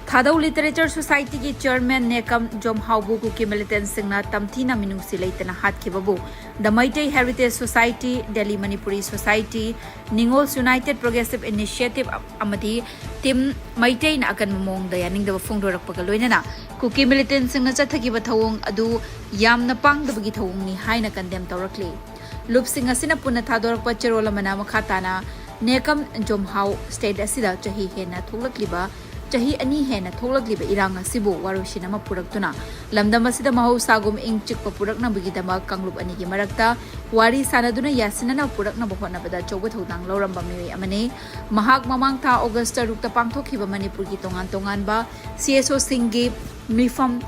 Thadau Literature Society ki Chairman Nekam Jom Haubu Kuki Militant Singna Tamthina Minusi Laitana Hatkibabu, the Maitei Heritage Society, Delhi Manipuri Society, Ningols United Progressive Initiative Amati, Tim Maitei Nakan Mong, the Yaning the Fundorak Pagaloina, Kuki Militant Singna Chatakiba Tawong Adu, Yam Napang the Bugitawong, Haina condemn directly. Lupsing Asina Puna Tador Pacherola Manama Katana, Nekam Jom Hau State Asida Chahi Hena Tulakliba. Chahi ani hena tholagliba irang asibu warushinama puraktuna lamdam asida mahosagum ing chikpa purakna bugidama kanglup ani gi marakta wari sanaduna yasinana purakna bohona bada choba thodang loramba mi amane mahak mamang tha august rukta pangthokhiba manipur gi tongan tongan ba CSO singi mifam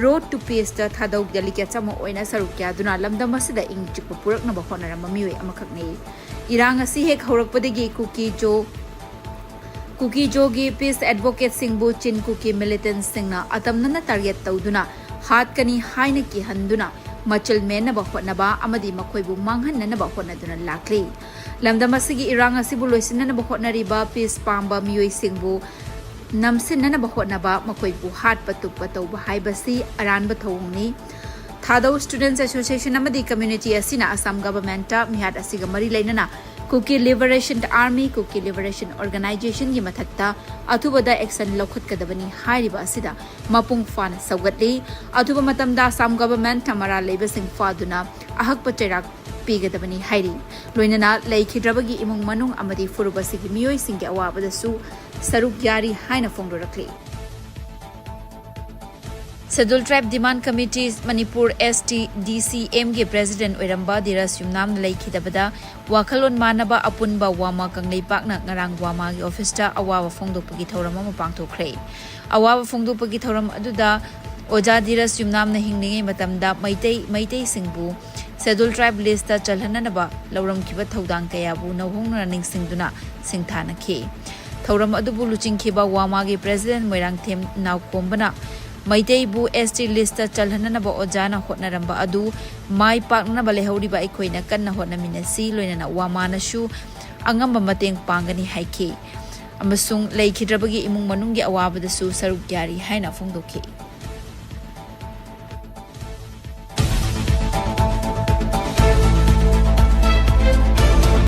road to peace ta thadau delicate chama oina sarukya duna lamdam asida ing chikpa purakna bohona ramba mi amakhakne irang asi hek horakpadegi Kuki Jogi Peace Advocate Singbu Chin Kuki Militant Singna Atamnana Target Tauduna Hat Kani Hainaki Handuna Machel Mena Bahotnaba Amadi Makoibu Manghan Nana Bahotnaduna Lakli Lamdamasigi Iranga Sibulosinana Bahotna Riba Peace Pamba Mui Singbu Namsin Nana Bahotnaba Makoibu Hat Patuk Patau Haibasi Aran Batoni Thadau Students Association Amadi Community Asina Assam Government Mihat Asiga Mari Lainana Kuki Liberation Army, Kuki Liberation Organization Yimathakta, Atubada Action Lokut Kadabani, Hariba Asida, Mapung Fan Sagatli, Atuba Matamda, some government Tamara Labasing Faduna, Ahak Paterak, Pigadabani Hairi, Luinana, Lake Hidrabagi Imung Manung Amadi Furubasiki Mui Singa Awabada Su, Saruk Yari, Haina Fondorakli. Scheduled Tribe Demand Committees Manipur STDCM ge President Oiramba Diras Yumnam Laikhidabada Wakalon Manaba Apunba Wama Kanglei Pakna Ngarang Wama ge Office ta Awawa Fongdopagi Thorama Mapangthokre Awawa Fongdopagi Thoram aduda Oja Diras Yumnam na hingningi matamda Maitei Singbu Scheduled Tribe List ta Chalhananaba Lauram Kiba Thodang Kayabu Nawhongna Ningsingduna Singthana ke Thoram adubu Luchingkhiba Wama ge President Moirang Them Nawkombana Maitei bu ST list chalhanana ba ojana hotnaramba adu mai pakna ba lehoriba ekoina kanna hotnaminasi loinana wamana shu angamba mateng pangani haike amasung leikidrabagi imung manunggi awabada su saruk yari haina fongdoki